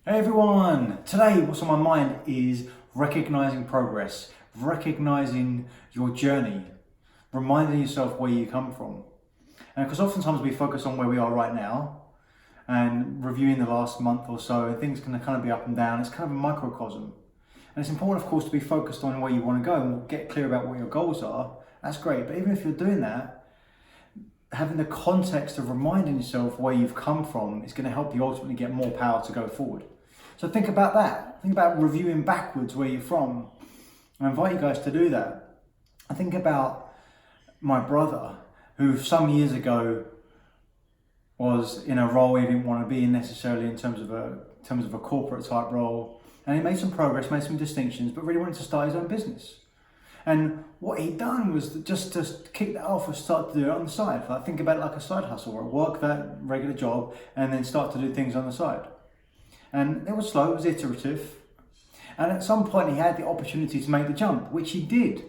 Hey everyone! Today what's on my mind is recognizing progress, recognizing your journey, reminding yourself where you come from. And because oftentimes we focus on where we are right now and reviewing the last month or so, and things can kind of be up and down. It's kind of a microcosm. And it's important, of course, to be focused on where you want to go and get clear about what your goals are. That's great. But even if you're doing that, having the context of reminding yourself where you've come from is going to help you ultimately get more power to go forward. So think about that. Think about reviewing backwards where you're from. I invite you guys to do that. I think about my brother, who some years ago was in a role he didn't want to be in necessarily in terms of a corporate type role, and he made some progress, made some distinctions, but really wanted to start his own business. And what he'd done was just to kick that off and start to do it on the side. Like, think about it like a side hustle, or work that regular job and then start to do things on the side. And it was slow, it was iterative. And at some point he had the opportunity to make the jump, which he did.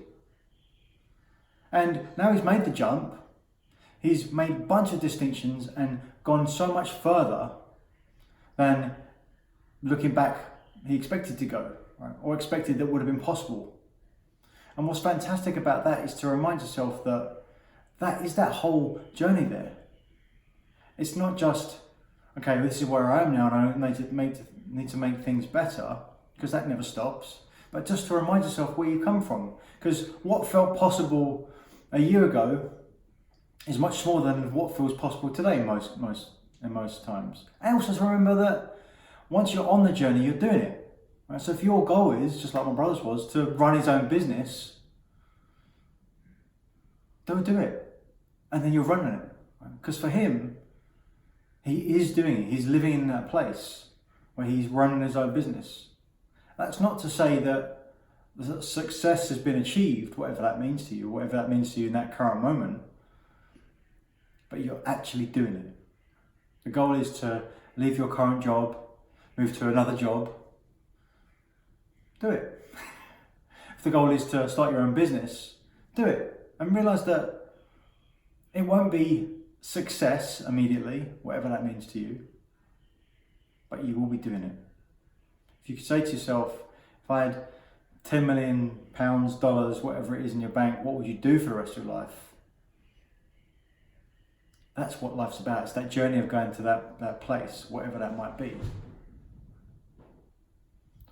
And now he's made the jump, he's made a bunch of distinctions and gone so much further than looking back he expected to go, right? Or expected that would have been possible. And what's fantastic about that is to remind yourself that that is that whole journey there. It's not just, okay, this is where I am now and I need to make things better, because that never stops. But just to remind yourself where you come from. Because what felt possible a year ago is much smaller than what feels possible today most times. And also to remember that once you're on the journey, you're doing it. Right? So if your goal is, just like my brother's was, to run his own business, don't do it. And then you're running it. Because for him, he is doing it. He's living in that place where he's running his own business. That's not to say that success has been achieved, whatever that means to you, whatever that means to you in that current moment, but you're actually doing it. The goal is to leave your current job, move to another job. Do it. If the goal is to start your own business, do it. And realize that it won't be success immediately, whatever that means to you, but you will be doing it. If you could say to yourself, if I had £10 million, dollars, whatever it is in your bank, what would you do for the rest of your life? That's what life's about. It's that journey of going to that place, whatever that might be.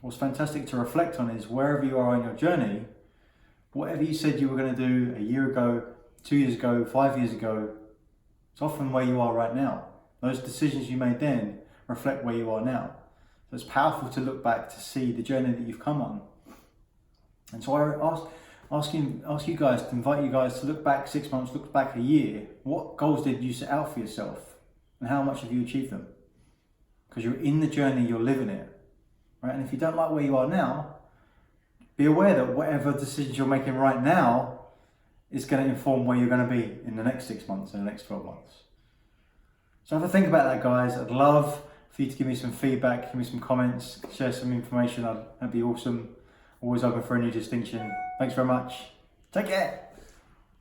What's fantastic to reflect on is wherever you are on your journey, whatever you said you were going to do a year ago, 2 years ago, 5 years ago, it's often where you are right now. Those decisions you made then reflect where you are now. So it's powerful to look back to see the journey that you've come on. And so I ask you guys, to invite you guys to look back 6 months, look back a year. What goals did you set out for yourself? And how much have you achieved them? Because you're in the journey, you're living it. Right? And if you don't like where you are now, be aware that whatever decisions you're making right now is going to inform where you're going to be in the next 6 months and the next 12 months. So have a think about that, guys. I'd love for you to give me some feedback, give me some comments, share some information. That'd be awesome. Always open for a new distinction. Thanks very much. Take care.